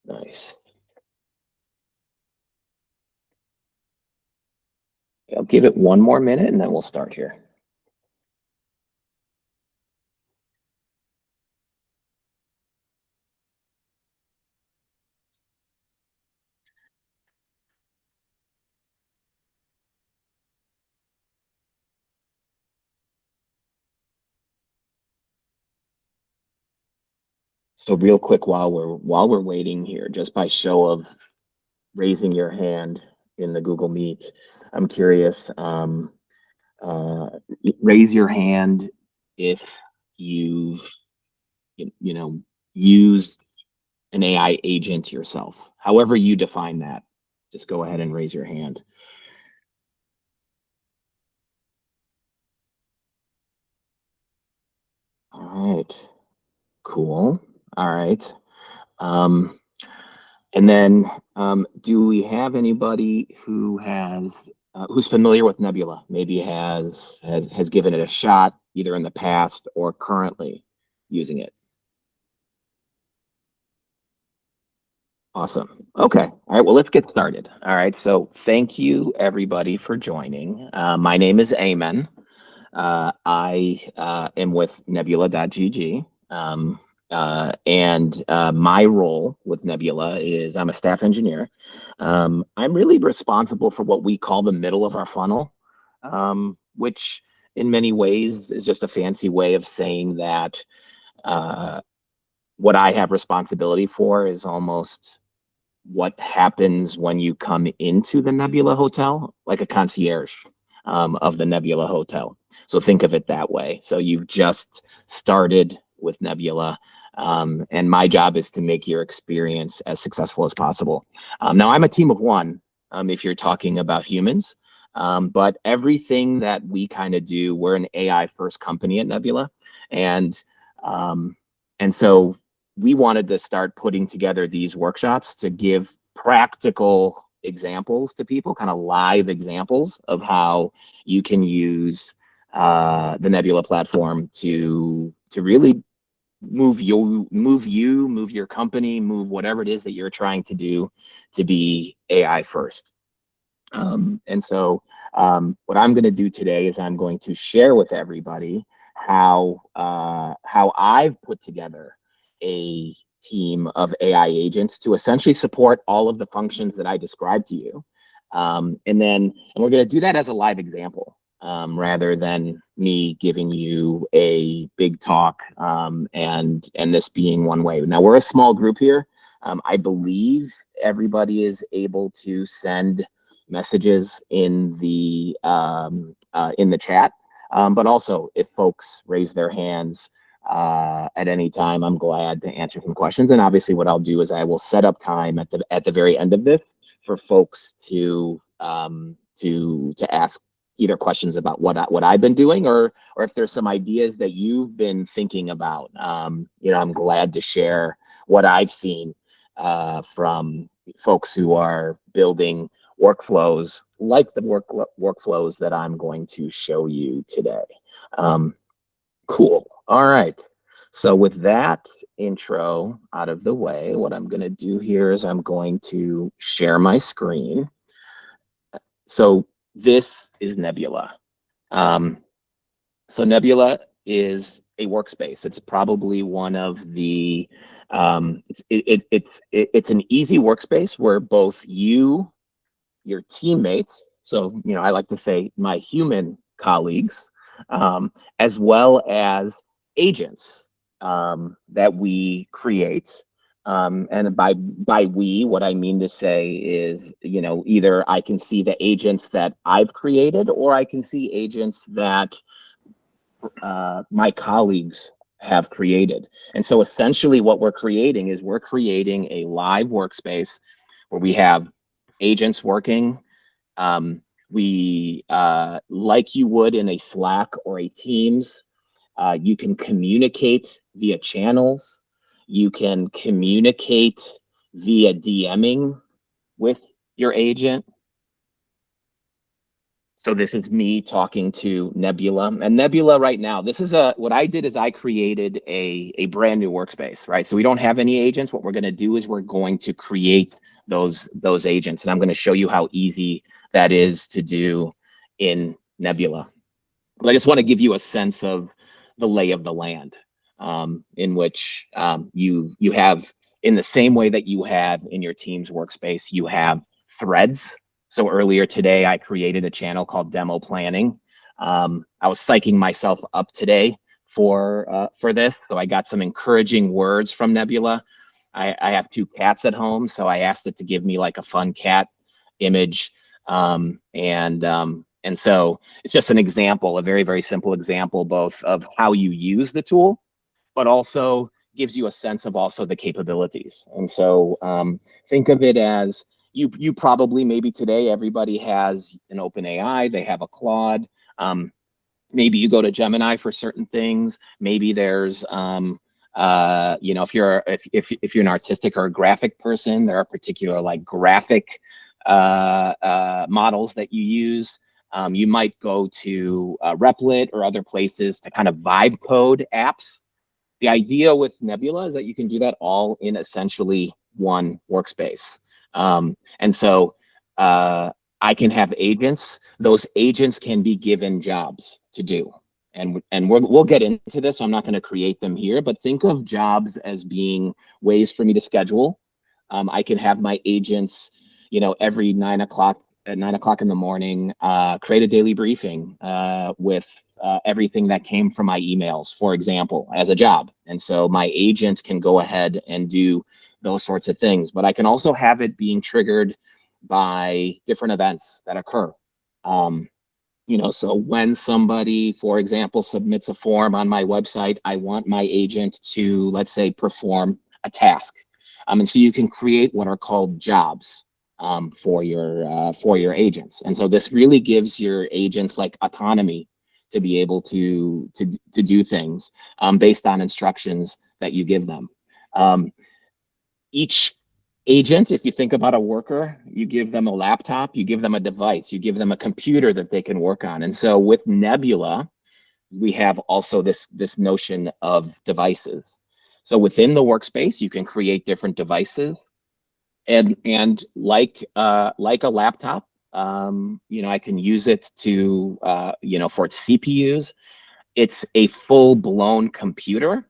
Nice. I'll give it one more minute and then we'll start here. So real quick, while we're waiting here, just by show of raising your hand in the Google Meet, I'm curious. Uh, Raise your hand if you've used an AI agent yourself. However you define that, just go ahead and raise your hand. All right, cool. All right. Um, And then, do we have anybody who's familiar with Nebula? Maybe has given it a shot either in the past or currently using it. Awesome. Okay. All right. Well, let's get started. All right. So, thank you everybody for joining. My name is Eiman. I am with Nebula.gg. And my role with Nebula is I'm a staff engineer. I'm really responsible for what we call the middle of our funnel, which in many ways is just a fancy way of saying that what I have responsibility for is almost what happens when you come into the Nebula Hotel, like a concierge of the Nebula Hotel. So think of it that way. So you've just started with Nebula, and my job is to make your experience as successful as possible. Now, I'm a team of one if you're talking about humans, but everything that we kind of do, we're an AI first company at Nebula. And, um, and so we wanted to start putting together these workshops to give practical examples to people, kind of live examples of how you can use the Nebula platform to really move your company, move whatever it is that you're trying to do to be AI first. And so what I'm going to do today is I'm going to share with everybody how I've put together a team of AI agents to essentially support all of the functions that I described to you. And we're going to do that as a live example rather than me giving you a big talk and this being one way. Now, we're a small group here. I believe everybody is able to send messages in the chat. But also, if folks raise their hands at any time, I'm glad to answer some questions. And obviously, what I'll do is I will set up time at the very end of this for folks to ask either questions about what I've been doing, or if there's some ideas that you've been thinking about. I'm glad to share what I've seen from folks who are building workflows like the workflows that I'm going to show you today. Cool. All right. So with that intro out of the way, what I'm going to do here is I'm going to share my screen. So this is Nebula. So Nebula is a workspace. It's probably one of the it's an easy workspace where both your teammates, so I like to say my human colleagues, as well as agents that we create. And by we, what I mean to say is, either I can see the agents that I've created, or I can see agents that my colleagues have created. And so essentially what we're creating is we're creating a live workspace where we have agents working. We like you would in a Slack or a Teams, you can communicate via channels. You can communicate via DMing with your agent. So this is me talking to Nebula, and Nebula right now, this is what I did is I created a brand new workspace, right? So we don't have any agents. What we're going to do is we're going to create those agents, and I'm going to show you how easy that is to do in Nebula. But I just want to give you a sense of the lay of the land, in which you have, in the same way that you have in your team's workspace, you have threads. So earlier today, I created a channel called Demo Planning. I was psyching myself up today for this, so I got some encouraging words from Nebula. I have 2 cats at home, so I asked it to give me like a fun cat image, and so it's just an example, a very, very simple example, both of how you use the tool, but also gives you a sense of also the capabilities. And so think of it as you probably, maybe today, everybody has an OpenAI, they have a Claude. Maybe you go to Gemini for certain things. Maybe there's, if you're an artistic or a graphic person, there are particular like graphic models that you use. You might go to Replit or other places to kind of vibe code apps. The idea with Nebula is that you can do that all in essentially one workspace. And so I can have agents. Those agents can be given jobs to do. And we'll get into this, so I'm not going to create them here, but think of jobs as being ways for me to schedule. I can have my agents, every 9 o'clock in the morning, create a daily briefing with everything that came from my emails, for example, as a job. And so my agent can go ahead and do those sorts of things. But I can also have it being triggered by different events that occur. So when somebody, for example, submits a form on my website, I want my agent to, let's say, perform a task. And so you can create what are called jobs for your agents. And so this really gives your agents like autonomy to be able to do things based on instructions that you give them. Each agent, if you think about a worker, you give them a laptop, you give them a device, you give them a computer that they can work on. And so with Nebula, we have also this notion of devices. So within the workspace, you can create different devices. And like a laptop, I can use it to, for its CPUs. It's a full-blown computer.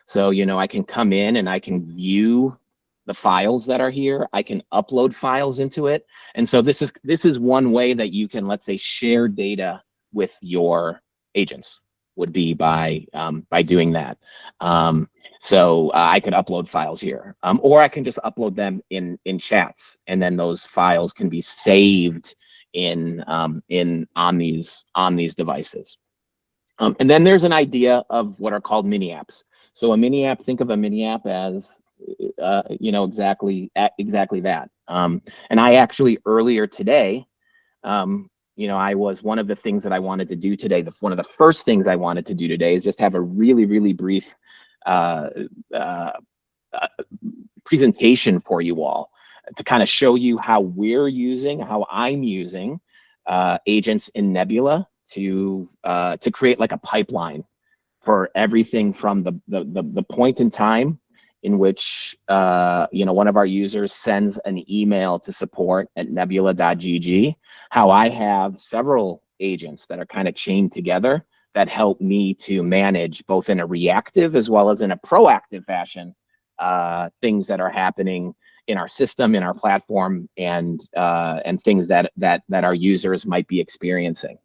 So, I can come in and I can view the files that are here. I can upload files into it. And so this is one way that you can, let's say, share data with your agents, would be by doing that. So I could upload files here, or I can just upload them in chats, and then those files can be saved on these devices. And then there's an idea of what are called mini apps. So a mini app, think of a mini app as exactly that. And I actually earlier today, I was, one of the things that I wanted to do today, one of the first things I wanted to do today is just have a really, really brief presentation for you all to kind of show you how I'm using agents in Nebula to create like a pipeline for everything from the point in time in which one of our users sends an email to support@nebula.gg, how I have several agents that are kind of chained together that help me to manage, both in a reactive as well as in a proactive fashion, things that are happening in our system, in our platform, and things that our users might be experiencing.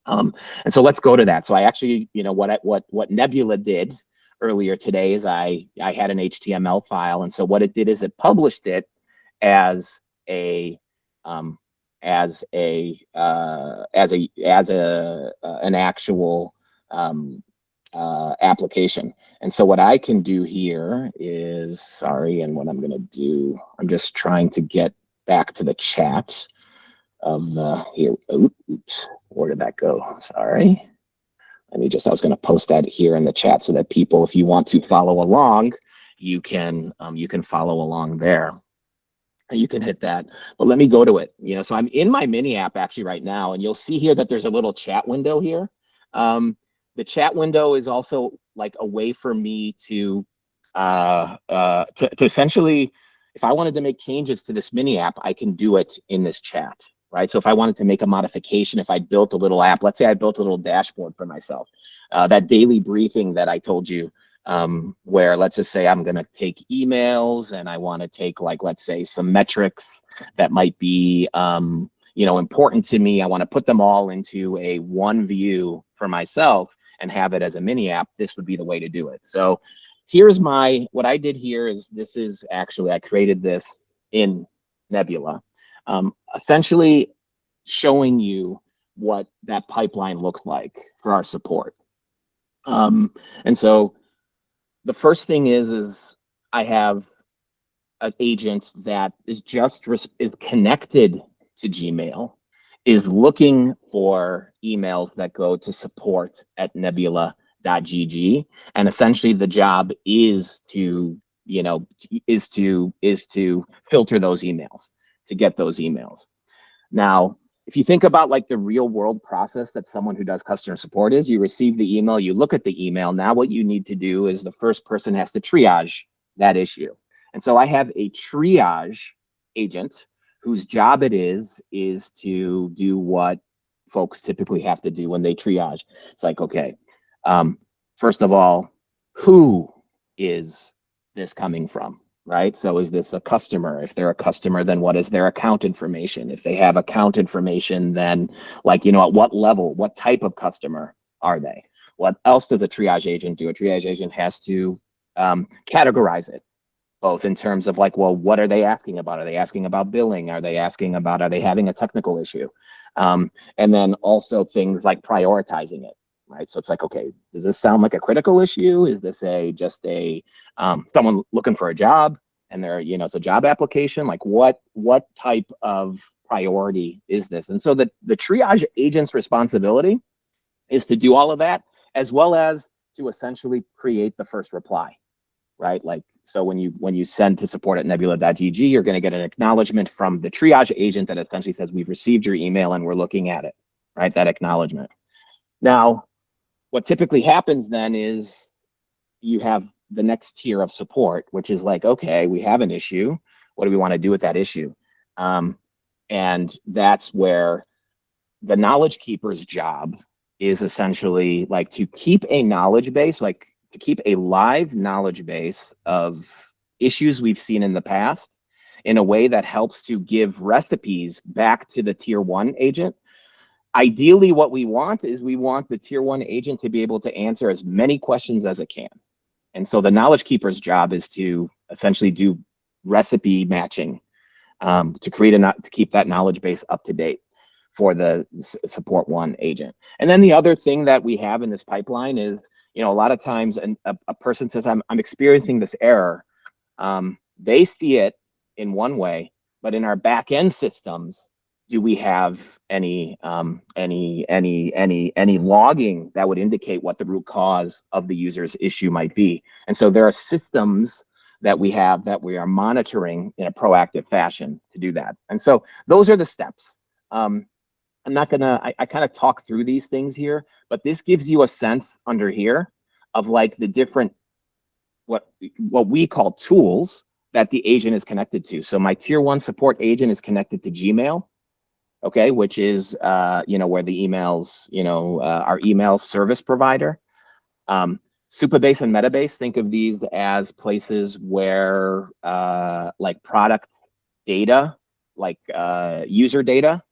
And so let's go to that. So I actually, what Nebula did earlier today is I had an HTML file, and so what it did is it published it as an actual application. And so what I can do here is, and what I'm going to do, I'm just trying to get back to the chat of here. Oops, where did that go? Sorry. I was going to post that here in the chat so that people, if you want to follow along, you can follow along there. You can hit that, but let me go to it. So I'm in my mini app actually right now, and you'll see here that there's a little chat window here. The chat window is also like a way for me to essentially, if I wanted to make changes to this mini app, I can do it in this chat, right? So if I wanted to make a modification, if I built a little app, let's say I built a little dashboard for myself, that daily briefing that I told you, where let's just say I'm going to take emails and I want to take, like, let's say some metrics that might be, important to me. I want to put them all into a one view for myself and have it as a mini app. This would be the way to do it. So here's what I did here is, this is actually, I created this in Nebula, essentially showing you what that pipeline looks like for our support. And so the first thing is I have an agent that is is connected to Gmail, is looking for emails that go to support@nebula.gg, and essentially the job is to filter those emails, to get those emails. Now, if you think about like the real world process that someone who does customer support is, you receive the email, you look at the email. Now what you need to do is the first person has to triage that issue. And so I have a triage agent whose job it is to do what folks typically have to do when they triage. It's like, okay, first of all, who is this coming from? Right? So is this a customer? If they're a customer, then what is their account information? If they have account information, then like, at what level, what type of customer are they? What else does a triage agent do? A triage agent has to categorize it, both in terms of like, well, what are they asking about? Are they asking about billing? Are they having a technical issue? And then also things like prioritizing it, right? So it's like, okay, does this sound like a critical issue? Is this just a someone looking for a job and they're, it's a job application? Like what type of priority is this? And so the triage agent's responsibility is to do all of that, as well as to essentially create the first reply, right? Like, so when you send to support@nebula.gg, you're going to get an acknowledgement from the triage agent that essentially says, we've received your email and we're looking at it, right? That acknowledgement. Now, what typically happens then is you have the next tier of support, which is like, okay, we have an issue. What do we want to do with that issue? And that's where the knowledge keeper's job is essentially like to keep a knowledge base, like to keep a live knowledge base of issues we've seen in the past in a way that helps to give recipes back to the tier 1 agent. Ideally, what we want is the tier 1 agent to be able to answer as many questions as it can. And so the knowledge keeper's job is to essentially do recipe matching, to keep that knowledge base up to date for the support 1 agent. And then the other thing that we have in this pipeline is, a lot of times a person says, I'm experiencing this error. They see it in one way, but in our back end systems, do we have any logging that would indicate what the root cause of the user's issue might be? And so there are systems that we have that we are monitoring in a proactive fashion to do that. And so those are the steps. I'm not gonna, I kind of talk through these things here, but this gives you a sense under here of like the different, what we call tools that the agent is connected to. So my tier 1 support agent is connected to Gmail, okay, which is, where the emails, our email service provider. Supabase and Metabase, think of these as places where like product data, like user data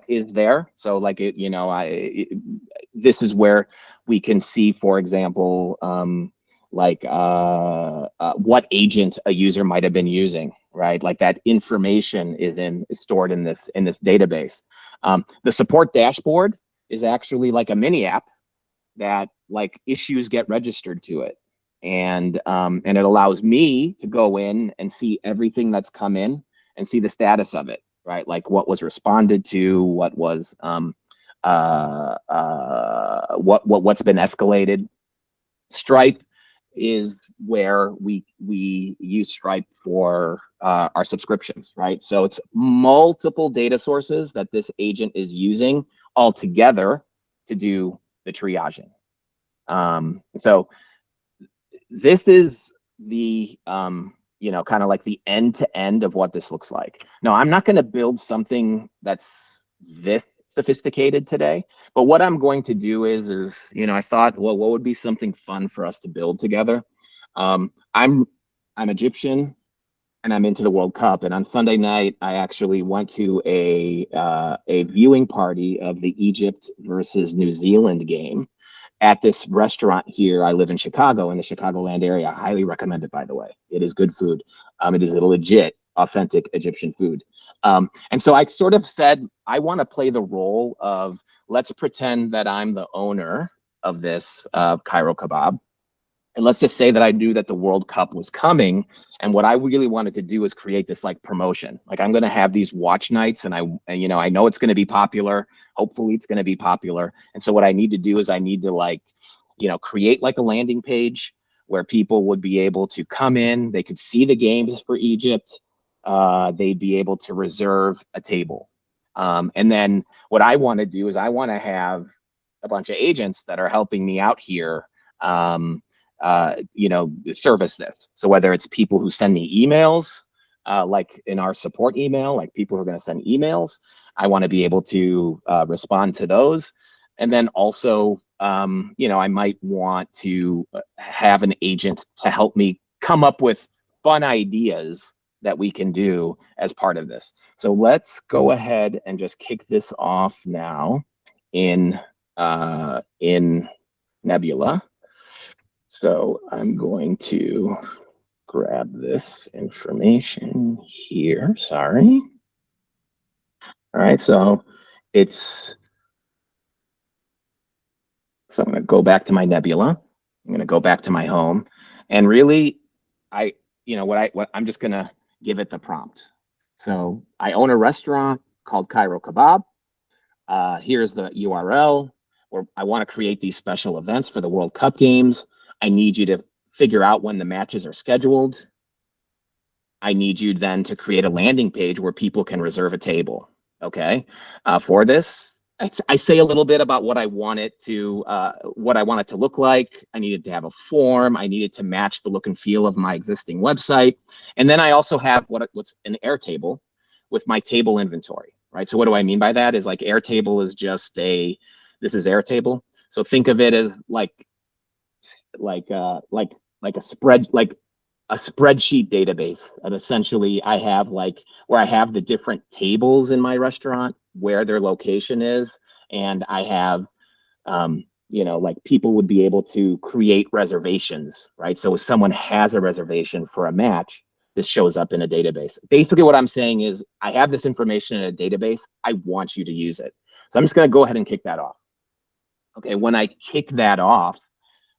is there. So like, this is where we can see, for example, what agent a user might have been using, right? Like that information is stored in this database. The support dashboard is actually like a mini app that like issues get registered to it. And it allows me to go in and see everything that's come in and see the status of it, right? Like what was responded to, what was what's been escalated. Stripe is where we use Stripe for our subscriptions, right? So it's multiple data sources that this agent is using all together to do the triaging. So this is the you know, kind of like the end to end of what this looks like. Now, I'm not going to build something that's this sophisticated today, but what I'm going to do is you know, I thought, well, what would be something fun for us to build together? I'm Egyptian and I'm into the World Cup, and on Sunday night I actually went to a viewing party of the Egypt versus New Zealand game at this restaurant here. I live in Chicago, in the Chicagoland area. I highly recommend it, by the way. It is good food. It is a legit, authentic Egyptian food. And so I sort of said, I want to play the role of, let's pretend that I'm the owner of this Cairo Kebab. And let's just say that I knew that the World Cup was coming. And what I really wanted to do is create this like promotion. Like, I'm going to have these watch nights, and you know, I know it's going to be popular. Hopefully it's going to be popular. And so what I need to do is I need to, like, you know, create like a landing page where people would be able to come in, they could see the games for Egypt. They'd be able to reserve a table. And then what I want to do is I want to have a bunch of agents that are helping me out here, you know, service this. So whether it's people who send me emails, like in our support email, like people who are going to send emails, I want to be able to respond to those. And then also, you know, I might want to have an agent to help me come up with fun ideas that we can do as part of this. So let's go ahead and just kick this off now in Nebula. So I'm going to grab this information here. Sorry. All right, so I'm going to go back to my Nebula. I'm going to go back to my home, and really, you know, I'm just going to give it the prompt. So I own a restaurant called Cairo Kebab. Here's the URL, where I want to create these special events for the World Cup games. I need you to figure out when the matches are scheduled. I need you then to create a landing page where people can reserve a table. Okay. For this, I say a little bit about what I want it to look like. I needed to have a form. I needed to match the look and feel of my existing website. And then I also have what's an Airtable with my table inventory, right? So what do I mean by that? Is like Airtable is just this is Airtable. So think of it as like a spreadsheet database. And essentially I have like where I have the different tables in my restaurant, where their location is. And I have, you know, like people would be able to create reservations, right? So if someone has a reservation for a match, this shows up in a database. Basically what I'm saying is I have this information in a database. I want you to use it. So I'm just going to go ahead and kick that off. Okay, when I kick that off,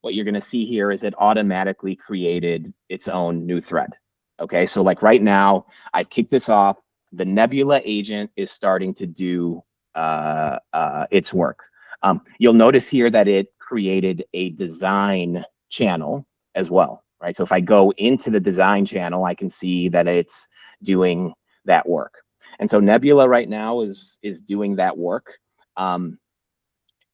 what you're going to see here is it automatically created its own new thread. Okay, so like right now, I've kicked this off. The Nebula agent is starting to do its work. You'll notice here that it created a design channel as well, right? So if I go into the design channel, I can see that it's doing that work. And so Nebula right now is doing that work.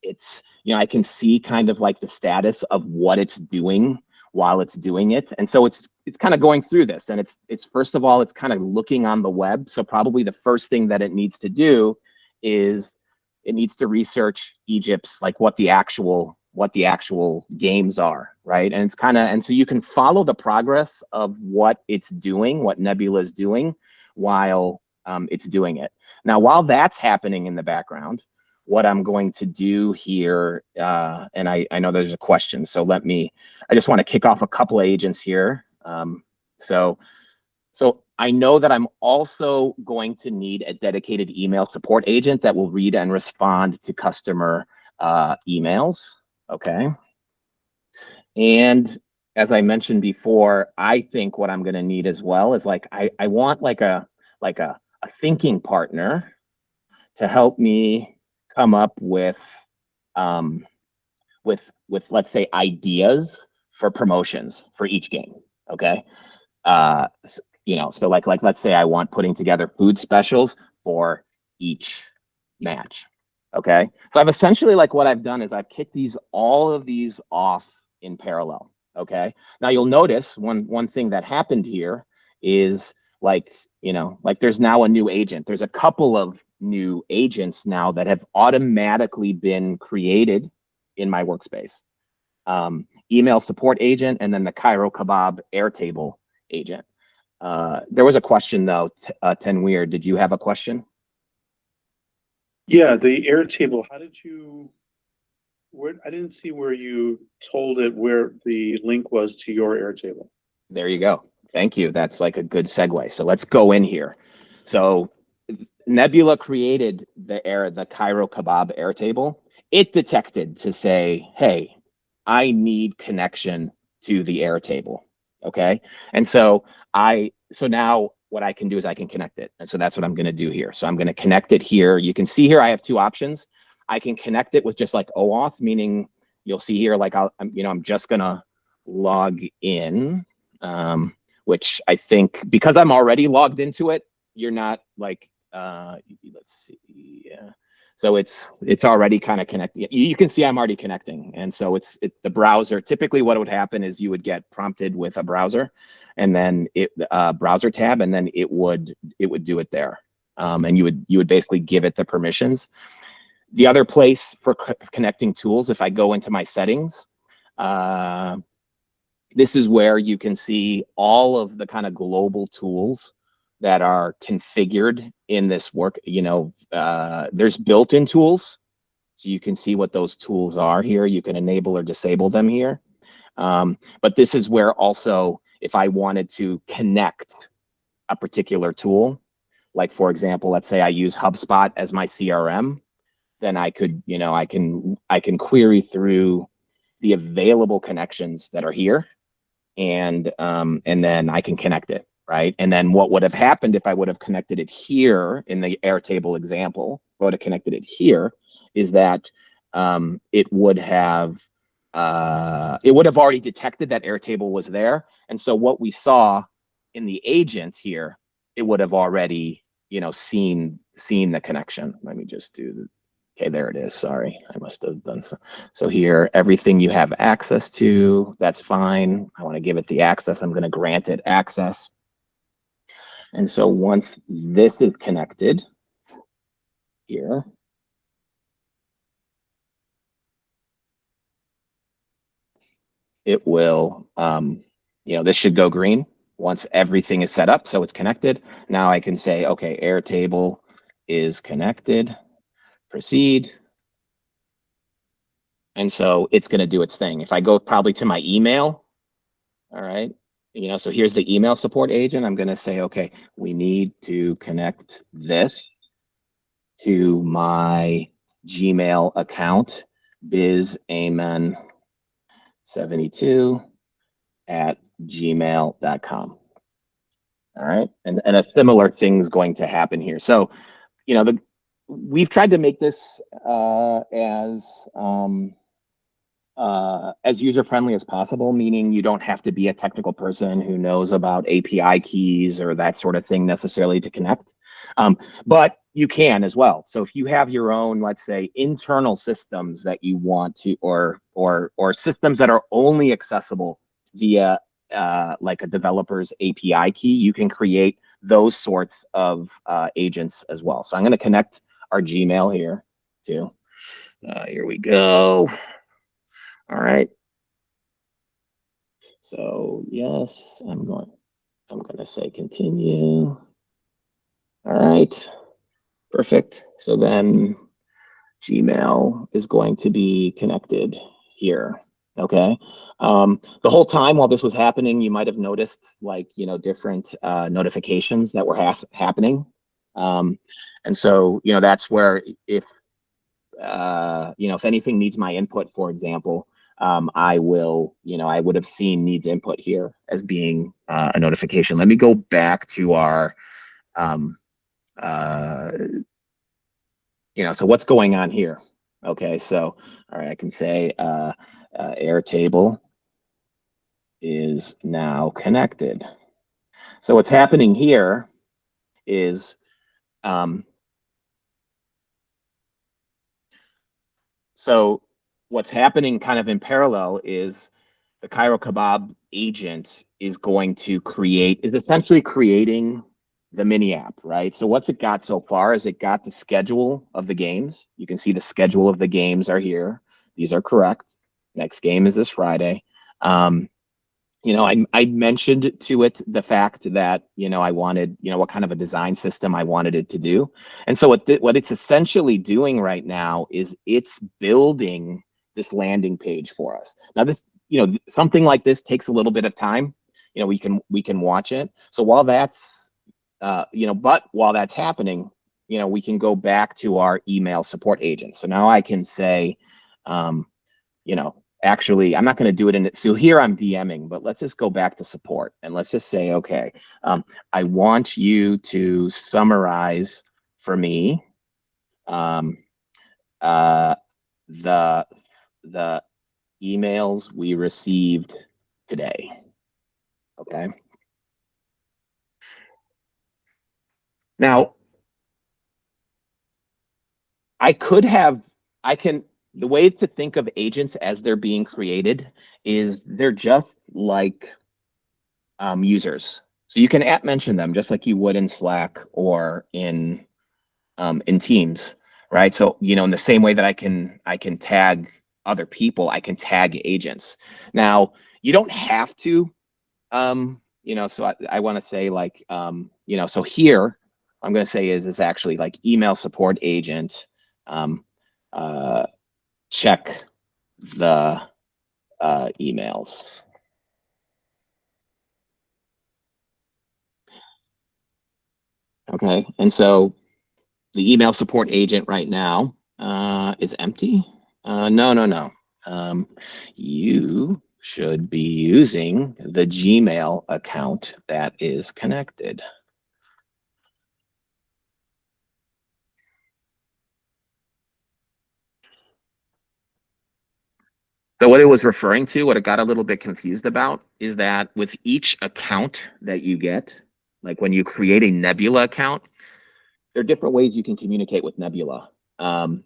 It's, you know, I can see kind of like the status of what it's doing while it's doing it. And so it's kind of going through this, and it's first of all, it's kind of looking on the web. So probably the first thing that it needs to do is it needs to research Egypt's, like what the actual games are, right? And it's kind of, and so you can follow the progress of what it's doing, what Nebula is doing while it's doing it. Now, while that's happening in the background, what I'm going to do here, and I know there's a question, so I just want to kick off a couple of agents here. So I know that I'm also going to need a dedicated email support agent that will read and respond to customer emails, okay? And as I mentioned before, I think what I'm going to need as well is like, I want like a thinking partner to help me come up with let's say ideas for promotions for each game. Okay. You know, so like let's say I want putting together food specials for each match. Okay. So I've essentially, like, what I've done is I've kicked all of these off in parallel. Okay. Now you'll notice one thing that happened here is, like, you know, like there's now a new agent. There's a couple of new agents now that have automatically been created in my workspace. Email support agent, and then the Cairo Kebab Airtable agent. There was a question though, Tenweer, did you have a question? Yeah, the Airtable, how did you, where, I didn't see where you told it where the link was to your Airtable. There you go. Thank you. That's like a good segue. So let's go in here. So Nebula created the Cairo Kebab Airtable. It detected to say, hey, I need connection to the Airtable. Okay. And so now what I can do is I can connect it. And so that's what I'm going to do here. So I'm going to connect it here. You can see here I have two options. I can connect it with just like OAuth, meaning you'll see here, like I'm just going to log in, which I think because I'm already logged into it, you're not like, let's see. Yeah. So it's already kind of connected. You can see I'm already connecting. And so the browser, typically what would happen is you would get prompted with a browser, and then browser tab, and then it would do it there. And you would basically give it the permissions. The other place for connecting tools, if I go into my settings, this is where you can see all of the kind of global tools that are configured in this work. You know, there's built-in tools, so you can see what those tools are here. You can enable or disable them here. But this is where also, if I wanted to connect a particular tool, like for example, let's say I use HubSpot as my CRM, then I could, you know, I can query through the available connections that are here, and then I can connect it, right? And then what would have happened if I would have connected it here in the Airtable example, would have connected it here, is that it would have already detected that Airtable was there. And so what we saw in the agent here, it would have already, you know, seen the connection. Let me just do. Okay, there it is. Sorry, I must have done so. So here, everything you have access to, that's fine. I want to give it the access. I'm going to grant it access. And so once this is connected here, it will, you know, this should go green once everything is set up. So it's connected. Now I can say, okay, Airtable is connected, proceed. And so it's going to do its thing. If I go probably to my email, all right, you know, so here's the email support agent. I'm going to say, okay, we need to connect this to my Gmail account, bizayman72@gmail.com. All right. And a similar thing's going to happen here. So, you know, we've tried to make this as user-friendly as possible, meaning you don't have to be a technical person who knows about API keys or that sort of thing necessarily to connect. But you can as well. So if you have your own, let's say, internal systems that you want to, or systems that are only accessible via like a developer's API key, you can create those sorts of agents as well. So I'm going to connect our Gmail here too. Here we go. All right. So yes, I'm going to say continue. All right. Perfect. So then Gmail is going to be connected here. Okay. The whole time while this was happening, you might have noticed, like, you know, different notifications that were happening. And so, you know, that's where if anything needs my input, for example, I will, I would have seen needs input here as being a notification. Let me go back to our, so what's going on here? Okay, so, all right, I can say Airtable is now connected. So what's happening here is so what's happening kind of in parallel is the Cairo Kebab agent is essentially creating the mini app, right? So what's it got so far is it got the schedule of the games. You can see the schedule of the games are here. These are correct. Next game is this Friday. I mentioned to it the fact that, I wanted, what kind of a design system I wanted it to do. And so what it's essentially doing right now is it's building this landing page for us. Now this, something like this takes a little bit of time. We can watch it. So while that's, but while that's happening, we can go back to our email support agent. So now I can say, actually, I'm not going to do it so here I'm DMing, but let's just go back to support and let's just say, okay, I want you to summarize for me the emails we received today. Okay. Now, the way to think of agents as they're being created is they're just like users. So you can mention them just like you would in Slack or in Teams, right? So, in the same way that I can tag other people, I can tag agents. Now, you don't have to, so I want to say like, so here I'm going to say is actually like email support agent, check the emails. Okay, and so the email support agent right now is empty. No. You should be using the Gmail account that is connected. So what it was referring to, what it got a little bit confused about, is that with each account that you get, like when you create a Nebula account, there are different ways you can communicate with Nebula.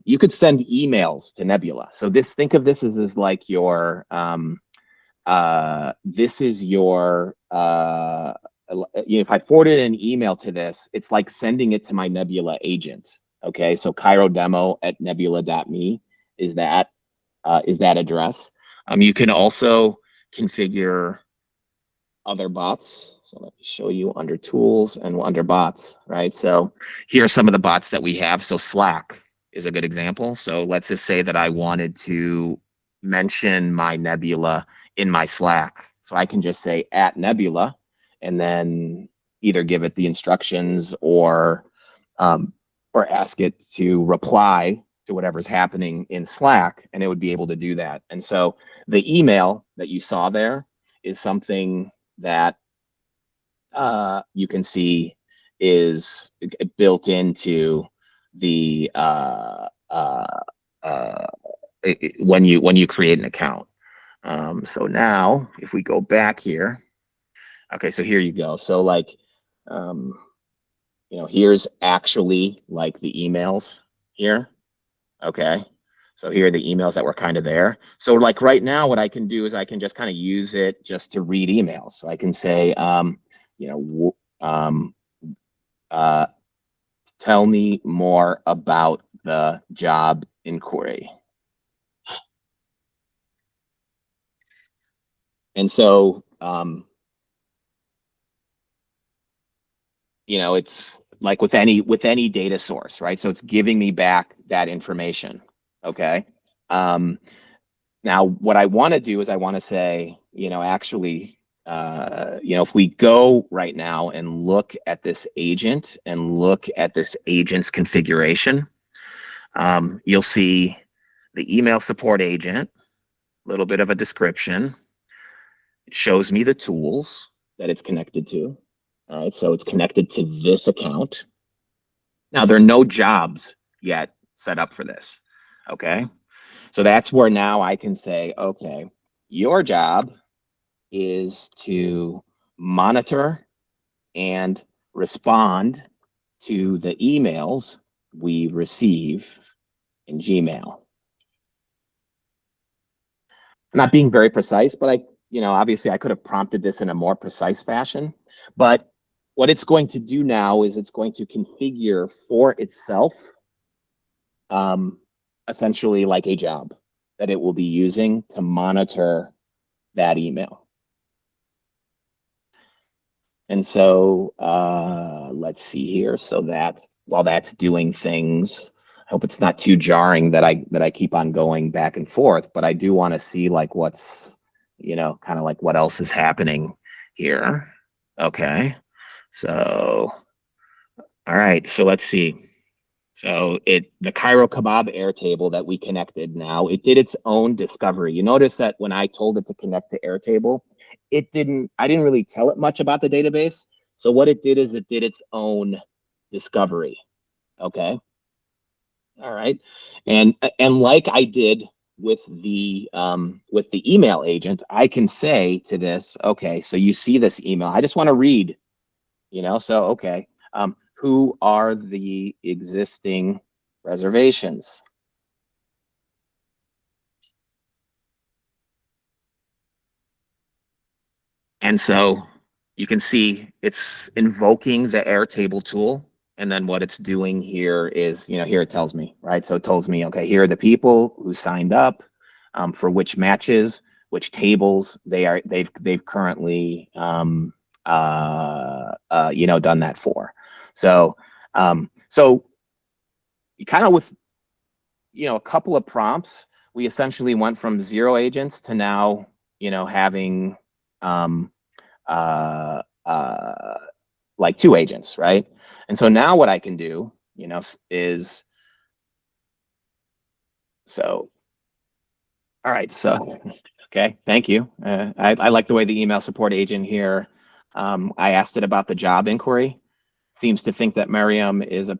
You could send emails to Nebula. So think of this as like your, this is your, if I forwarded an email to this, it's like sending it to my Nebula agent. Okay, so cairodemo@nebula.me is that address. You can also configure other bots. So let me show you under tools and under bots, right? So here are some of the bots that we have. So Slack is a good example. So let's just say that I wanted to mention my Nebula in my Slack. So I can just say @Nebula and then either give it the instructions or ask it to reply to whatever's happening in Slack, and it would be able to do that. And so the email that you saw there is something that you can see is built into the when you create an account. So now if we go back here, okay, so here you go. So like, here's actually like the emails here. Okay. So here are the emails that were kind of there. So like right now, what I can do is I can just kind of use it just to read emails. So I can say, tell me more about the job inquiry. And so, it's like with any data source, right? So it's giving me back that information. Okay. Now what I want to do is I want to say, actually, if we go right now and look at this agent and look at this agent's configuration, you'll see the email support agent, a little bit of a description. It shows me the tools that it's connected to. All right, so it's connected to this account. Now, there are no jobs yet set up for this, okay? So that's where now I can say, okay, your job is to monitor and respond to the emails we receive in Gmail. I'm not being very precise, but obviously I could have prompted this in a more precise fashion, but what it's going to do now is it's going to configure for itself essentially like a job that it will be using to monitor that email. And so let's see here. So while that's doing things, I hope it's not too jarring that I keep on going back and forth, but I do want to see like what's, kind of like what else is happening here. Okay. So, all right. So let's see. So the Cairo Kebab Airtable that we connected now, it did its own discovery. You notice that when I told it to connect to Airtable, I didn't really tell it much about the database. So what it did is it did its own discovery. Okay. All right. And like I did with the email agent, I can say to this, okay, so you see this email. I just want to read, so okay. Who are the existing reservations? And so you can see it's invoking the Airtable tool. And then what it's doing here is, here it tells me, right? So it tells me, okay, here are the people who signed up for which matches, which tables they've currently done that for. So you kind of with a couple of prompts, we essentially went from 0 agents to now having like 2 agents, right? And so now what I can do is all right, so okay, thank you. I like the way the email support agent here, I asked it about the job inquiry. Seems to think that Miriam is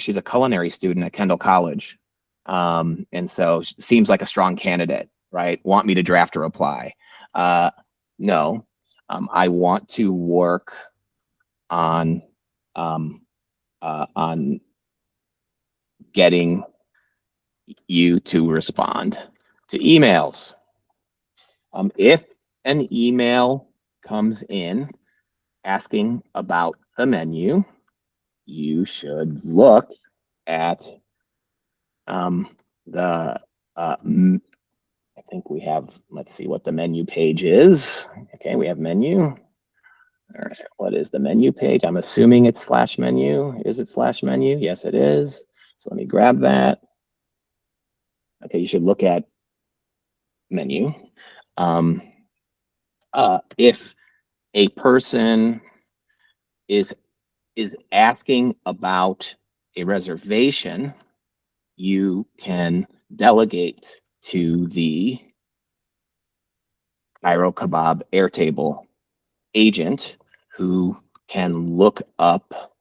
she's a culinary student at Kendall College. And so seems like a strong candidate, right? Want me to draft a reply? No, I want to work on getting you to respond to emails. If an email comes in asking about the menu, you should look at I think we have, let's see what the menu page is. Okay, we have menu. All right, what is the menu page? I'm assuming it's /menu. Is it /menu? Yes, it is. So let me grab that. Okay, you should look at menu. If a person is asking about a reservation, you can delegate to the Cairo Kebab Airtable agent who can look up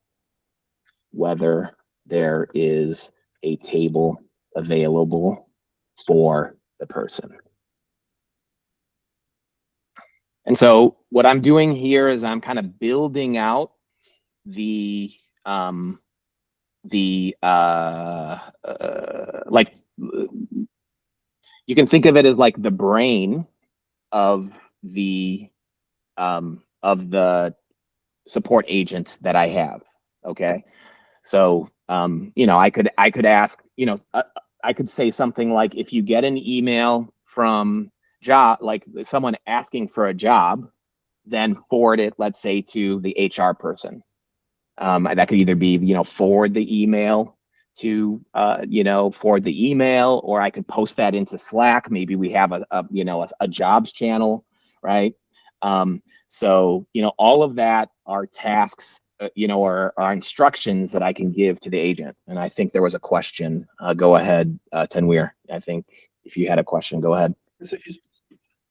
whether there is a table available for the person. And so what I'm doing here is I'm kind of building out the like, you can think of it as like the brain of the support agents that I have. Okay, so I could ask, I could say something like, if you get an email from like someone asking for a job, then forward it, let's say, to the HR person. That could either be, forward the email to, forward the email, or I could post that into Slack. Maybe we have a jobs channel, right? So, all of that are tasks, or are instructions that I can give to the agent. And I think there was a question. Go ahead, Tanweer. I think if you had a question, go ahead.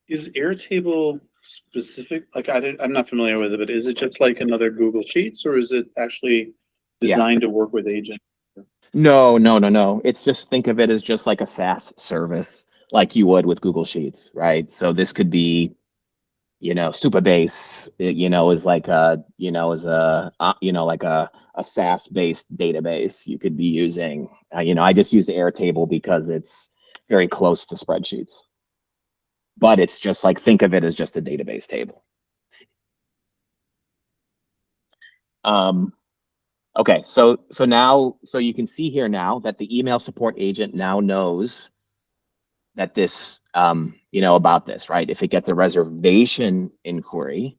Is Airtable specific? Like I'm not familiar with it, but is it just like another Google Sheets, or is it actually designed to work with agents? No. It's just, think of it as just like a SaaS service, like you would with Google Sheets, right? So this could be, Supabase, is like a, like a SaaS-based database you could be using. I just use Airtable because it's very close to spreadsheets, but it's just like, think of it as just a database table. Okay, so you can see here now that the email support agent now knows that this, about this, right? If it gets a reservation inquiry,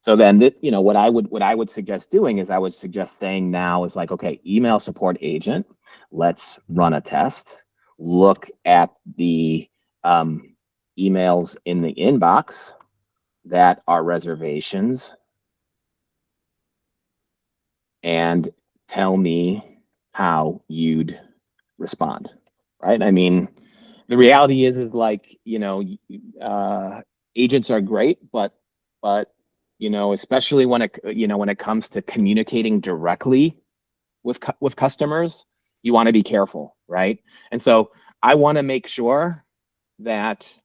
so then, what I would suggest doing is I would suggest saying now is like, okay, email support agent, let's run a test, look at the emails in the inbox that are reservations, and tell me how you'd respond, right? I mean, the reality is like, agents are great, but especially when it comes to communicating directly with customers, you want to be careful, right? And so I want to make sure that,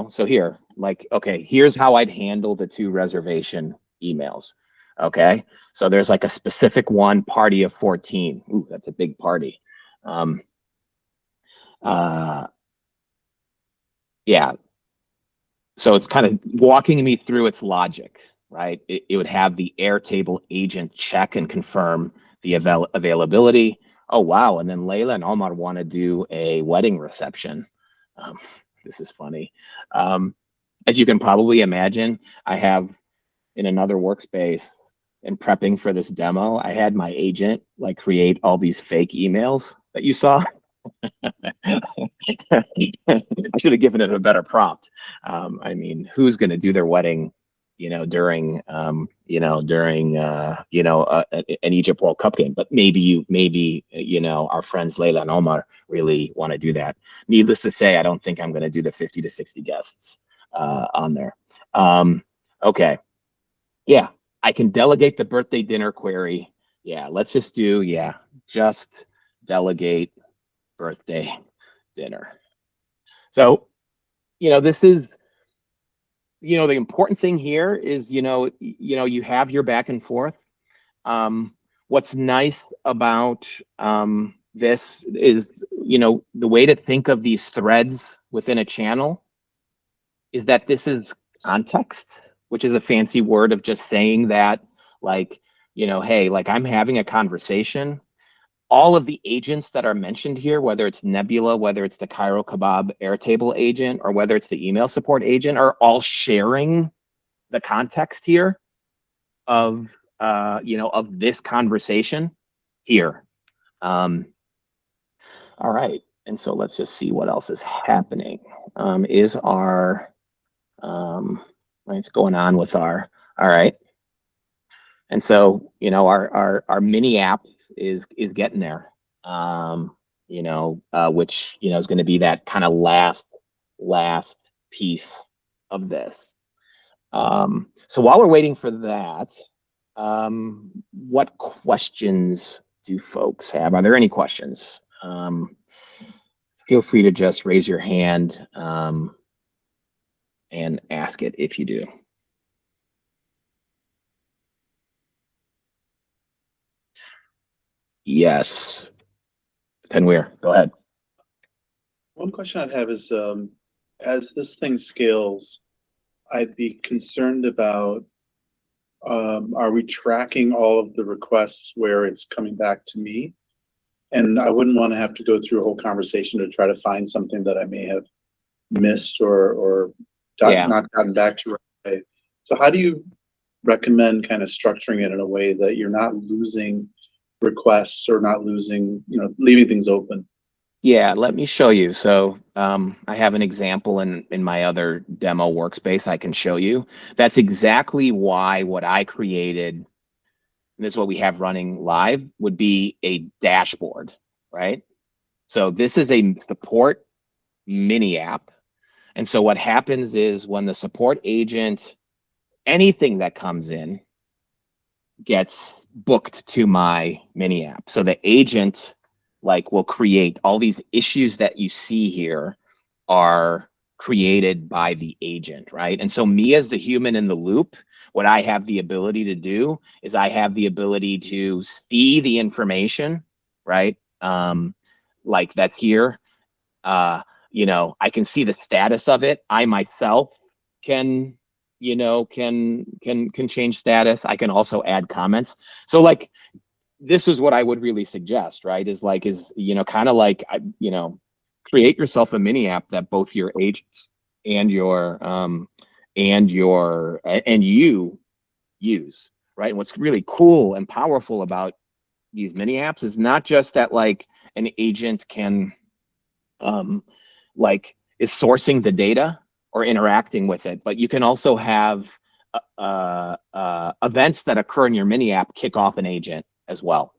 so here, like, okay, here's how I'd handle the 2 reservation emails. Okay, so there's like a specific one, party of 14. Ooh, that's a big party. Yeah, so it's kind of walking me through its logic, right? It would have the Airtable agent check and confirm the availability. Oh, wow. And then Layla and Omar want to do a wedding reception. This is funny. As you can probably imagine, I have in another workspace, and prepping for this demo, I had my agent like create all these fake emails that you saw. I should have given it a better prompt. I mean, who's going to do their wedding, during an Egypt World Cup game? But maybe our friends Layla and Omar really want to do that. Needless to say, I don't think I'm going to do the 50 to 60 guests on there. Okay, yeah, I can delegate the birthday dinner query. Yeah, let's just do, just delegate birthday dinner. So, this is, the important thing here is, you have your back and forth. What's nice about this is, the way to think of these threads within a channel is that this is context, which is a fancy word of just saying that, like, hey, like I'm having a conversation. All of the agents that are mentioned here, whether it's Nebula, whether it's the Cairo Kebab Airtable agent, or whether it's the email support agent, are all sharing the context here of, of this conversation here. All right. And so let's just see what else is happening. Is our, what's going on with our, all right. And so, our mini app is getting there, which, is going to be that kind of last piece of this. So while we're waiting for that, what questions do folks have? Are there any questions? Feel free to just raise your hand and ask it if you do. Yes. Penweir, go ahead. One question I'd have is, as this thing scales, I'd be concerned about, are we tracking all of the requests where it's coming back to me? And I wouldn't want to have to go through a whole conversation to try to find something that I may have missed or not gotten back to right away. So how do you recommend kind of structuring it in a way that you're not losing requests or not losing, leaving things open? Yeah, let me show you. So I have an example in my other demo workspace I can show you. That's exactly why what I created, and this is what we have running live, would be a dashboard, right? So this is a support mini app. And so what happens is when the support agent, anything that comes in gets booked to my mini app. So the agent will create all these issues that you see here are created by the agent, right? And so me as the human in the loop, what I have the ability to do is I have the ability to see the information, right? Like that's here. You know, I can see the status of it. I myself can, you know, can change status. I can also add comments. So like, this is what I would really suggest, right? Is you know, kind of like, you know, create yourself a mini app that both your agents and you use, right? And what's really cool and powerful about these mini apps is not just that like an agent can like is sourcing the data or interacting with it, but you can also have events that occur in your mini app kick off an agent as well,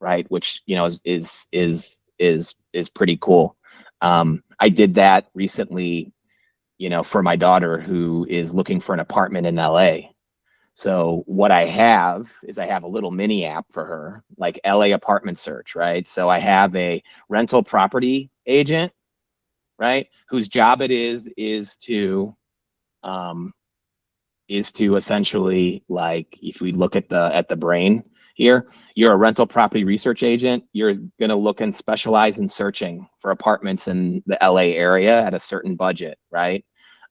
right? Which, you know, is pretty cool. I did that recently, you know, for my daughter who is looking for an apartment in LA. So what I have is I have a little mini app for her, like LA apartment search, right? So I have a rental property agent, right, whose job it is to essentially, like, if we look at the brain here, you're a rental property research agent. You're going to look and specialize in searching for apartments in the LA area at a certain budget, right?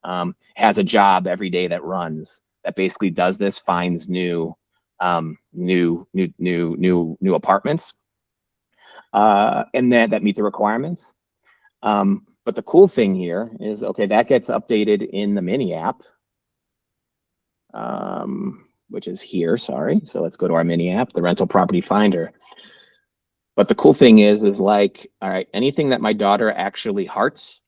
Has a job every day that runs, that basically does this, finds new apartments, and then that meet the requirements. But the cool thing here is, okay, that gets updated in the mini app, which is here, sorry. So let's go to our mini app, the rental property finder. But the cool thing is like, all right, anything that my daughter actually hearts,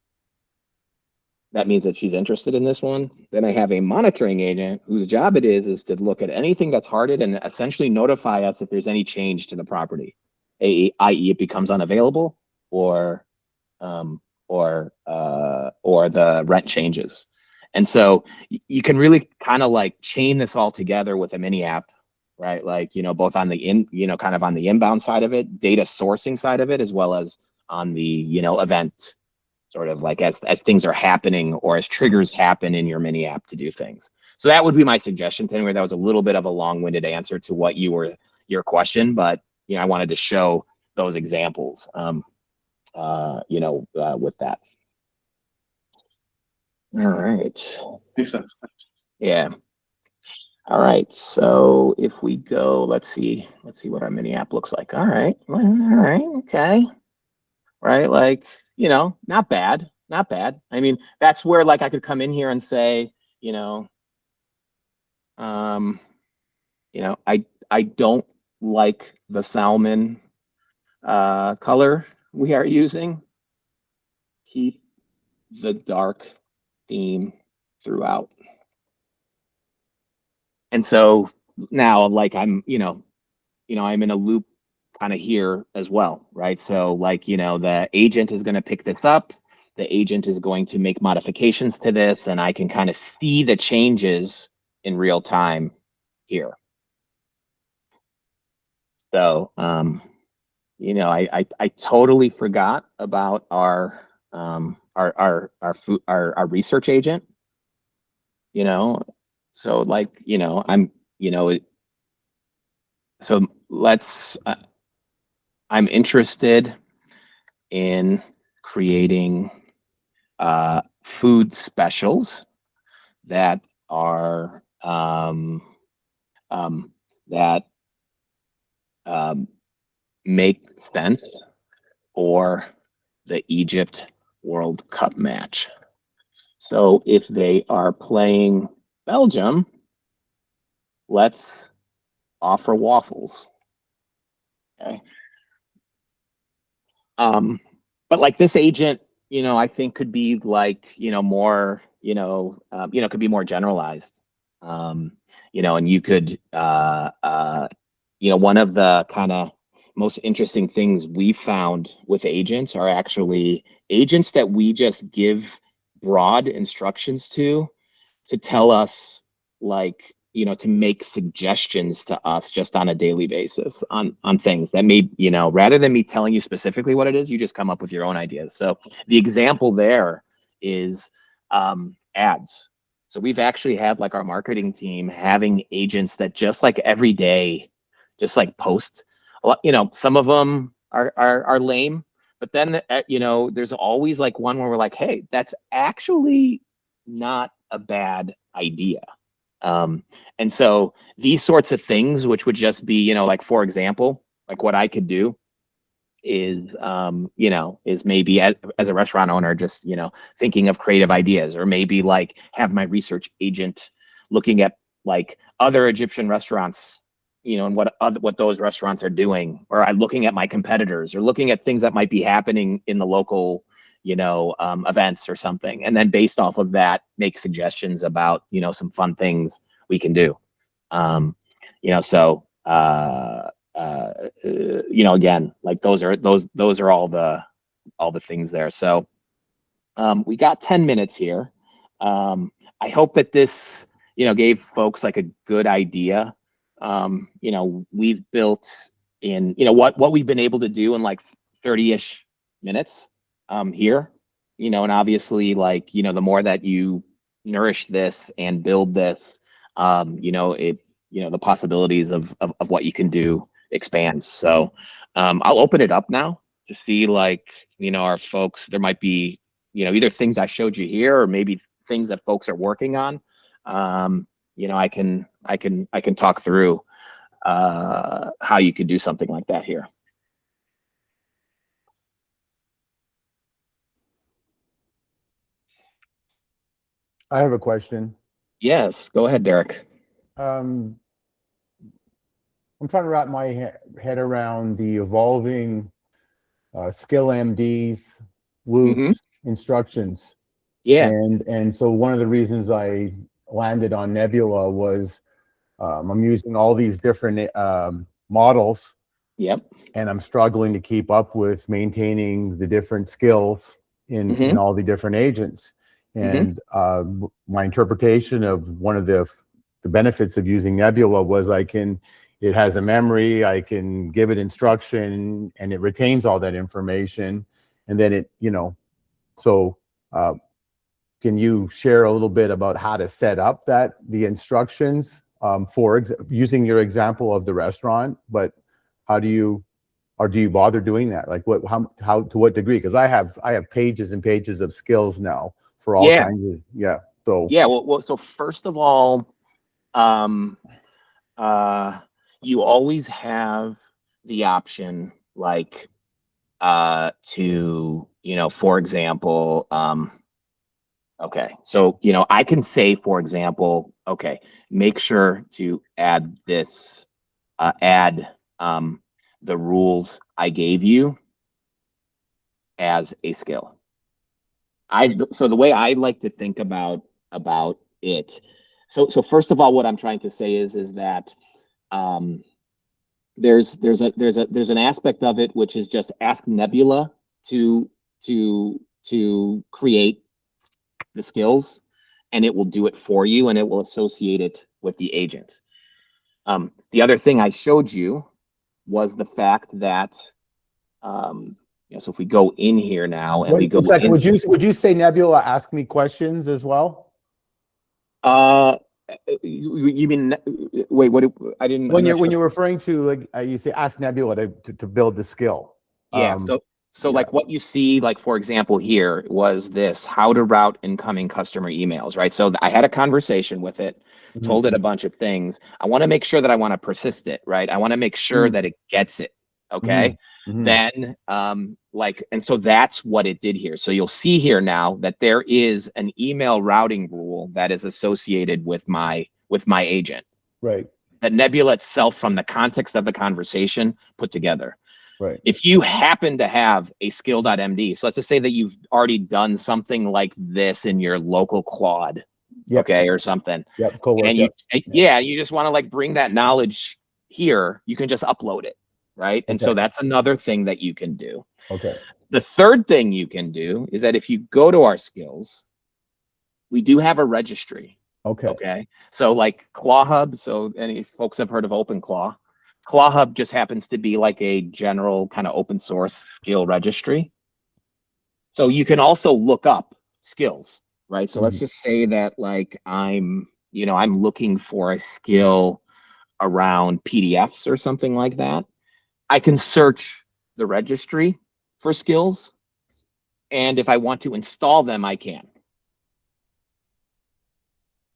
that means that she's interested in this one. Then I have a monitoring agent whose job it is to look at anything that's hearted and essentially notify us if there's any change to the property, i.e. it becomes unavailable or the rent changes. And so you can really kind of like chain this all together with a mini app, right? Like, you know, both on the kind of on the inbound side of it, data sourcing side of it, as well as on the, you know, event, sort of like as things are happening or as triggers happen in your mini app to do things. So that would be my suggestion, Tanwir. That was a little bit of a long-winded answer to what your question, but, you know, I wanted to show those examples, you know, with that. All right. Makes sense. Yeah. All right. So if we go, let's see what our mini app looks like. All right. All right. Okay. Right. Like, you know, not bad. Not bad. I mean, that's where like I could come in here and say, you know, I don't like the salmon color we are using. Keep the dark theme throughout. And so now, like, I'm in a loop kind of here as well, right? So like, you know, the agent is going to pick this up. The agent is going to make modifications to this, and I can kind of see the changes in real time here. So, you know, I totally forgot about our research agent, you know. So like, you know, so let's, I'm interested in creating food specials that are that make sense for the Egypt World Cup match. So if they are playing Belgium, let's offer waffles. Okay. But like this agent, you know, I think could be like, you know, more, could be more generalized. You know, and you could, you know, one of the kind of most interesting things we found with agents are actually agents that we just give broad instructions to tell us, like, you know, to make suggestions to us just on a daily basis on things that may, you know, rather than me telling you specifically what it is, you just come up with your own ideas. So the example there is ads. So we've actually had like our marketing team having agents that just like every day, just like post. You know, some of them are lame, but then you know, there's always like one where we're like, hey, that's actually not a bad idea. And so these sorts of things, which would just be, you know, like for example, like what I could do is you know, is maybe as a restaurant owner, just, you know, thinking of creative ideas, or maybe like have my research agent looking at like other Egyptian restaurants, you know, and what those restaurants are doing, or I'm looking at my competitors, or looking at things that might be happening in the local, you know, events or something, and then based off of that, make suggestions about, you know, some fun things we can do. You know, so you know, again, like those are all the things there. So we got 10 minutes here. I hope that this, you know, gave folks like a good idea. You know, we've built in, you know, what we've been able to do in like 30-ish minutes here, you know, and obviously like, you know, the more that you nourish this and build this, you know, you know, the possibilities of what you can do expands. So I'll open it up now to see, like, you know, our folks, there might be, you know, either things I showed you here, or maybe things that folks are working on. You know, I can talk through how you could do something like that here. I have a question. Yes, go ahead, Derek. I'm trying to wrap my head around the evolving skill MDs, loops, instructions. Yeah. And so one of the reasons I landed on Nebula was I'm using all these different models. Yep. And I'm struggling to keep up with maintaining the different skills in all the different agents. And my interpretation of one of the benefits of using Nebula was it has a memory, I can give it instruction, and it retains all that information. And then it, you know, so can you share a little bit about how to set up the instructions for using your example of the restaurant, but how do you, or do you bother doing that? Like how to what degree? Because I have pages and pages of skills now for all kinds of, so well, so first of all, you always have the option, like to, you know, for example, okay, so, you know, I can say, for example, okay, make sure to add this, add the rules I gave you as a skill. So the way I like to think about it. So first of all, what I'm trying to say is that there's an aspect of it which is just ask Nebula to create the skills, and it will do it for you, and it will associate it with the agent. The other thing I showed you was the fact that, you know, so if we go in here now and we go in, would you say Nebula ask me questions as well? You mean, wait, what? I didn't. When you're referring to, like, you say ask Nebula to build the skill. Yeah. So like what you see, like, for example, here was this, how to route incoming customer emails, right? So I had a conversation with it, told it a bunch of things. I want to make sure that I want to persist it, right? I want to make sure that it gets it. Okay. Then, like, and so that's what it did here. So you'll see here now that there is an email routing rule that is associated with my agent. Right. That Nebula itself, from the context of the conversation, put together. Right. If you happen to have a skill.md, so let's just say that you've already done something like this in your local Claude, okay, or something. Yep. Cool. And you just want to like bring that knowledge here, you can just upload it, right? And so that's another thing that you can do. Okay. The third thing you can do is that if you go to our skills, we do have a registry. Okay. So like ClawHub, so any folks have heard of OpenClaw. ClawHub just happens to be like a general kind of open source skill registry. So you can also look up skills. right? So let's just say that like I'm looking for a skill around PDFs or something like that. I can search the registry for skills, and if I want to install them, I can.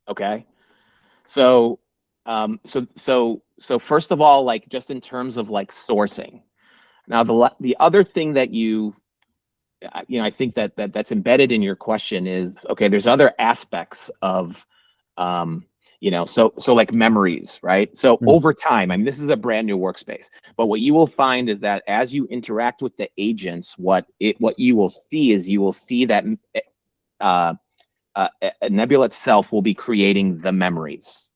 Okay. So first of all, like just in terms of like sourcing. Now the other thing that I think that's embedded in your question is, okay, there's other aspects of so like memories, right? So over time, I mean, this is a brand new workspace, but what you will find is that as you interact with the agents, what you will see is that Nebula itself will be creating the memories,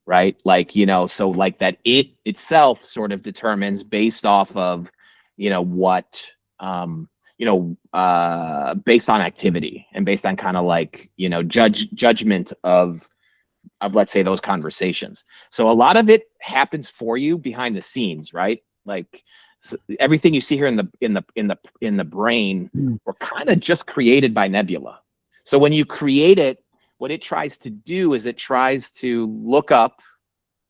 right? Like, so like that it itself sort of determines based off of, what, based on activity and based on kind of like, judgment of let's say those conversations. So a lot of it happens for you behind the scenes, right? Like everything you see here in the brain were kind of just created by Nebula. So when you create it, what it tries to do is it tries to look up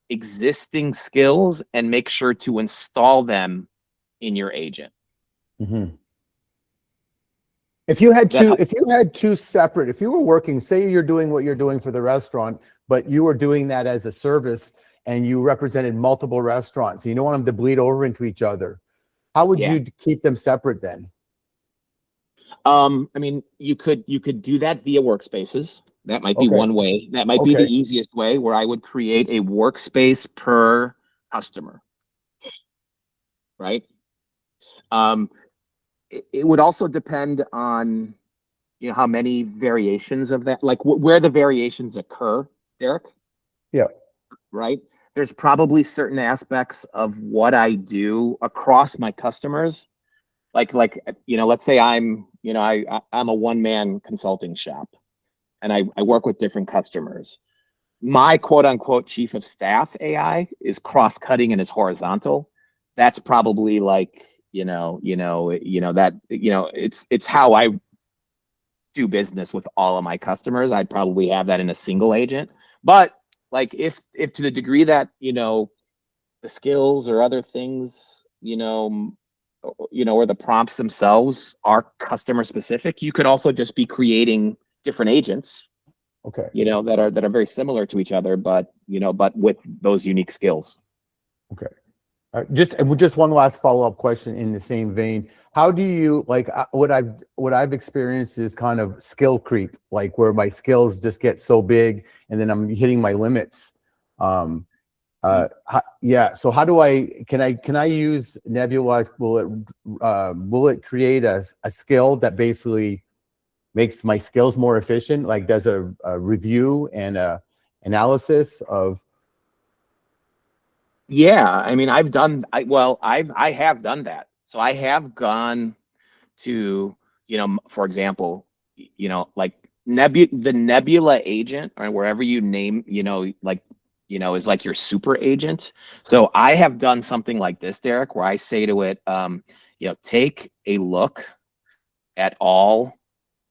existing skills and make sure to install them in your agent. If you had two separate, if you were working, say you're doing what you're doing for the restaurant, but you were doing that as a service and you represented multiple restaurants, you don't want them to bleed over into each other. How would you keep them separate then? I mean, you could do that via workspaces. That might be one way. That might be the easiest way, where I would create a workspace per customer, right? It would also depend on how many variations of that, like where the variations occur, Derek. Yeah. Right. There's probably certain aspects of what I do across my customers. Like, let's say I'm a one-man consulting shop and I work with different customers. My quote unquote chief of staff AI is cross-cutting and is horizontal. That's probably like, it's how I do business with all of my customers. I'd probably have that in a single agent. But like if to the degree that, the skills or other things, or the prompts themselves are customer specific, you could also just be creating different agents, that are very similar to each other, but with those unique skills. Okay. Just one last follow-up question in the same vein. How do you what I've experienced is kind of skill creep, like where my skills just get so big and then I'm hitting my limits. So how do can I use Nebula? Will it create a skill that basically makes my skills more efficient, like does a review and a analysis of? Yeah, I mean, I have done that. So I have gone to, for example, like the Nebula agent, or wherever you name, is like your super agent. So I have done something like this, Derek, where I say to it, take a look at all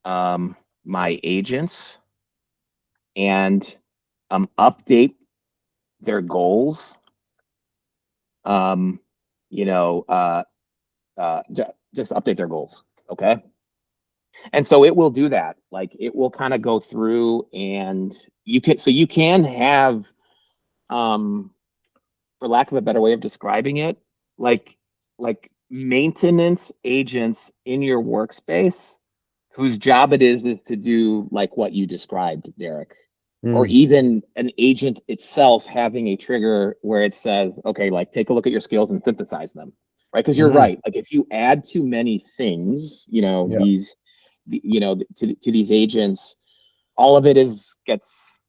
my agents and update their goals. Just update their goals. Okay. And so it will do that. Like it will kind of go through and you can have, for lack of a better way of describing it, like maintenance agents in your workspace whose job it is to do like what you described, Derek. Or even an agent itself having a trigger where it says, okay, like take a look at your skills and synthesize them, right? Because you're right. Like if you add too many things, to these agents, all of it gets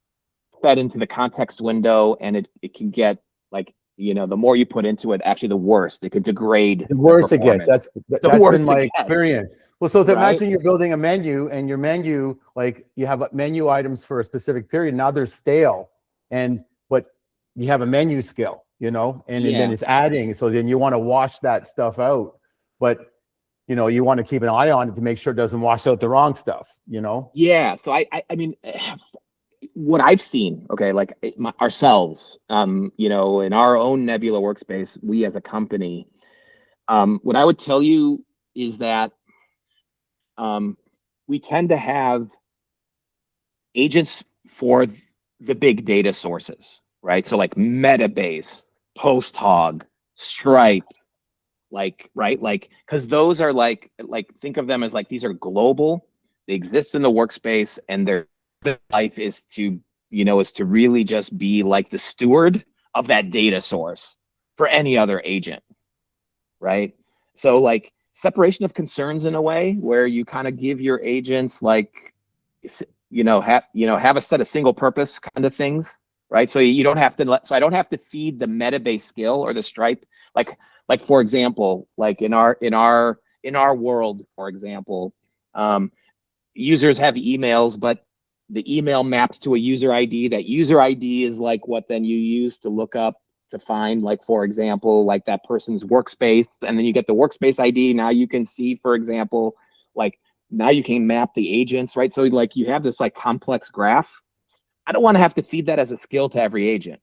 fed into the context window, and it can get like, the more you put into it, actually the worse it could degrade. The worse it gets. That's been my experience. Well, so imagine you're building a menu and your menu, like you have menu items for a specific period. Now they're stale, but you have a menu skill, and then it's adding. So then you want to wash that stuff out. But you want to keep an eye on it to make sure it doesn't wash out the wrong stuff, Yeah. So I mean, what I've seen, okay, like ourselves, in our own Nebula workspace, we as a company, what I would tell you is that we tend to have agents for the big data sources, right? So like Metabase, PostHog, Stripe, right? Because those are like think of them as like these are global. They exist in the workspace, and their life is to really just be like the steward of that data source for any other agent, right? So like separation of concerns in a way where you kind of give your agents like have a set of single purpose kind of things, right? So you don't have to I don't have to feed the Metabase skill or the Stripe, like for example, like in our world, for example, users have emails, but the email maps to a user ID. That user ID is like what then you use to look up to find, like, for example, like that person's workspace, and then you get the workspace ID. Now you can see, for example, like now you can map the agents, right? So like you have this like complex graph. I don't want to have to feed that as a skill to every agent.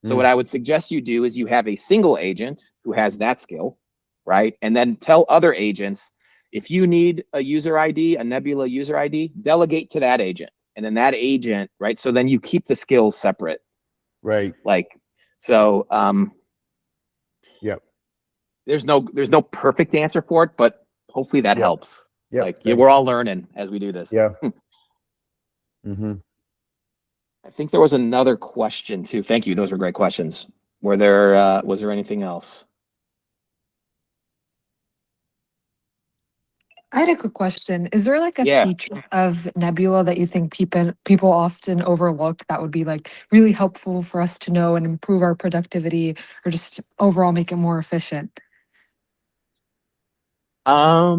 So what I would suggest you do is you have a single agent who has that skill, right? And then tell other agents, if you need a user ID, a Nebula user ID, delegate to that agent. And then that agent, right? So then you keep the skills separate. Right. Like, so Yep. there's no perfect answer for it, but hopefully that helps. Yep. Like, we're all learning as we do this. Yeah. Mm-hmm. I think there was another question too. Thank you. Those were great questions. Was there anything else? I had a quick question. Is there like a Yeah. feature of Nebula that you think people often overlook that would be like really helpful for us to know and improve our productivity or just overall make it more efficient? Let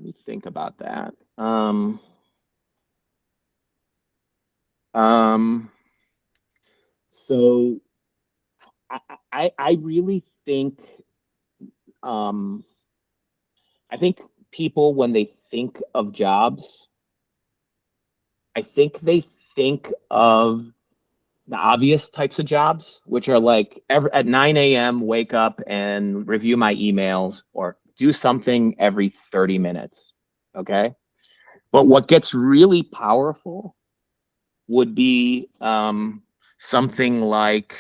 me think about that. So I really think I think people, when they think of jobs, I think they think of the obvious types of jobs, which are like at 9 a.m. wake up and review my emails or do something every 30 minutes. Okay. But what gets really powerful would be something like,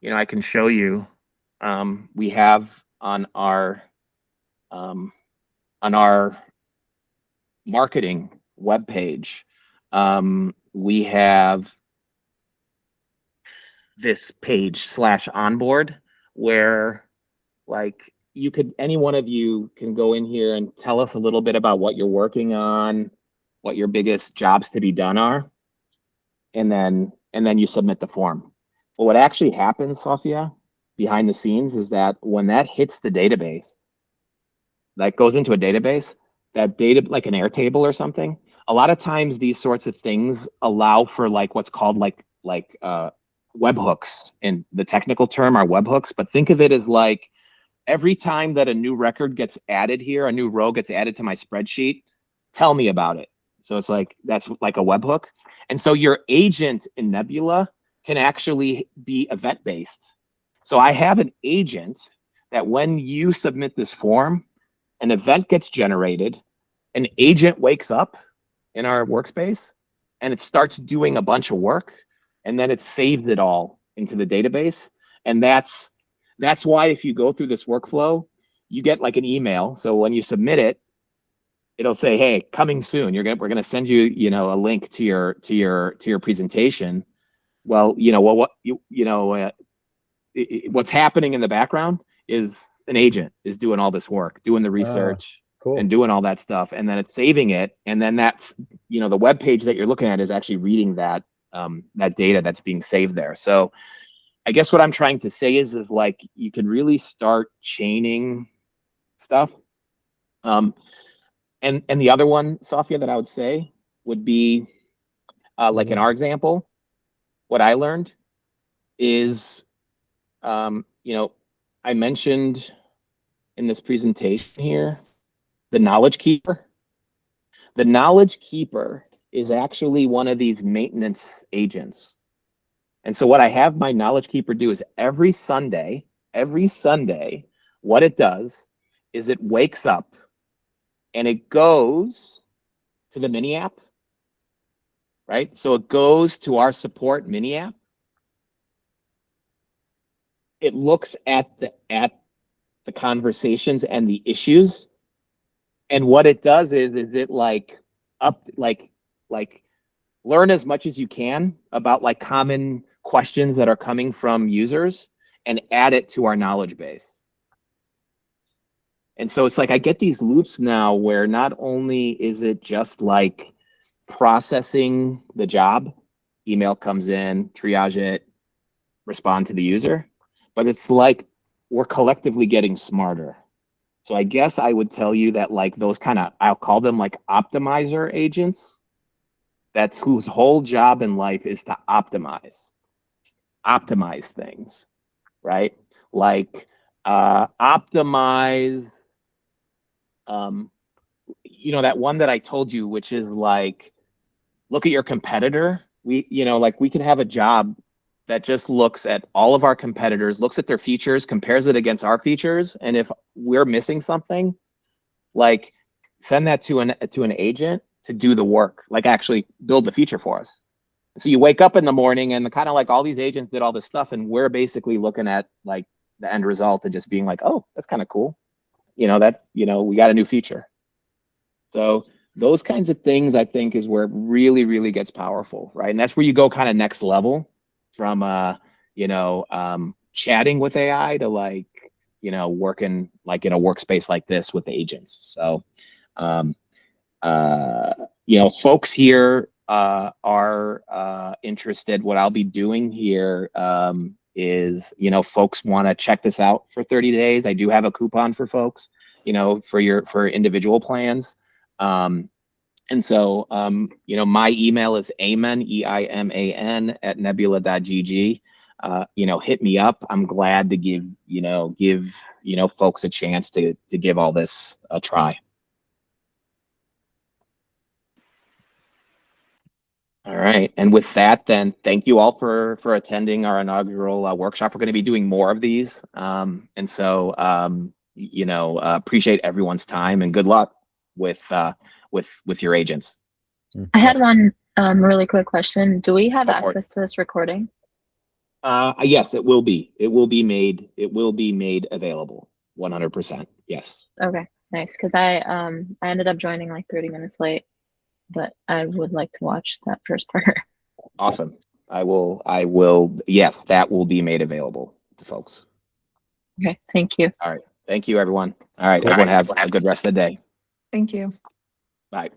I can show you. We have on our marketing webpage, we have this page /onboard where, like, any one of you can go in here and tell us a little bit about what you're working on, what your biggest jobs to be done are, and then you submit the form. But what actually happens, Safiya, behind the scenes, is that when that hits the database, that goes into a database, that data, like an Airtable or something, a lot of times these sorts of things allow for like what's called like webhooks. And the technical term are webhooks, but think of it as like every time that a new record gets added here, a new row gets added to my spreadsheet, tell me about it. So it's like, that's like a webhook. And so your agent in Nebula can actually be event-based. So I have an agent that when you submit this form, an event gets generated, an agent wakes up in our workspace, and it starts doing a bunch of work, and then it saves it all into the database. And that's why if you go through this workflow, you get like an email. So when you submit it, it'll say, "Hey, coming soon. We're gonna send you, a link to your presentation." Well, what's happening in the background is an agent is doing all this work, doing the research, cool. and doing all that stuff, and then it's saving it, and then that's the web page that you're looking at is actually reading that data that's being saved there. So I guess what I'm trying to say is like you can really start chaining stuff. And the other one, Safiya, that I would say would be like in our example, what I learned is, I mentioned in this presentation here, the knowledge keeper. The knowledge keeper is actually one of these maintenance agents. And so what I have my knowledge keeper do is every Sunday, what it does is it wakes up and it goes to the mini app, right? So it goes to our support mini app. It looks at the conversations and the issues. And what it does is it like learn as much as you can about like common questions that are coming from users and add it to our knowledge base. And so it's like I get these loops now where not only is it just like processing the job, email comes in, triage it, respond to the user, but it's like we're collectively getting smarter. So I guess I would tell you that like those kind of, I'll call them like optimizer agents. That's whose whole job in life is to optimize things, right? Like optimize, you know, that one that I told you, which is like, look at your competitor. We could have a job that just looks at all of our competitors, looks at their features, compares it against our features. And if we're missing something, like send that to an agent to do the work, like actually build the feature for us. So you wake up in the morning and kind of like all these agents did all this stuff and we're basically looking at like the end result and just being like, oh, that's kind of cool. We got a new feature. So those kinds of things I think is where it really, really gets powerful, right? And that's where you go kind of next level from, chatting with AI to like, working like in a workspace like this with agents. So, folks here are interested. What I'll be doing here is, folks want to check this out for 30 days. I do have a coupon for folks, for individual plans. And so, my email is Eiman, EIMAN @nebula.gg. Hit me up. I'm glad to give folks a chance to give all this a try. All right. And with that, then thank you all for attending our inaugural workshop. We're going to be doing more of these. And so, appreciate everyone's time and good luck with your agents. I had one really quick question. Do we have Go for access to this recording? Yes, it will be. It will be made available. 100%. Yes. Okay, nice. Because I ended up joining like 30 minutes late, but I would like to watch that first part. Awesome. I will. Yes, that will be made available to folks. Okay, thank you. All right. Thank you, everyone. All right. Everyone have a good rest of the day. Thank you. Bye.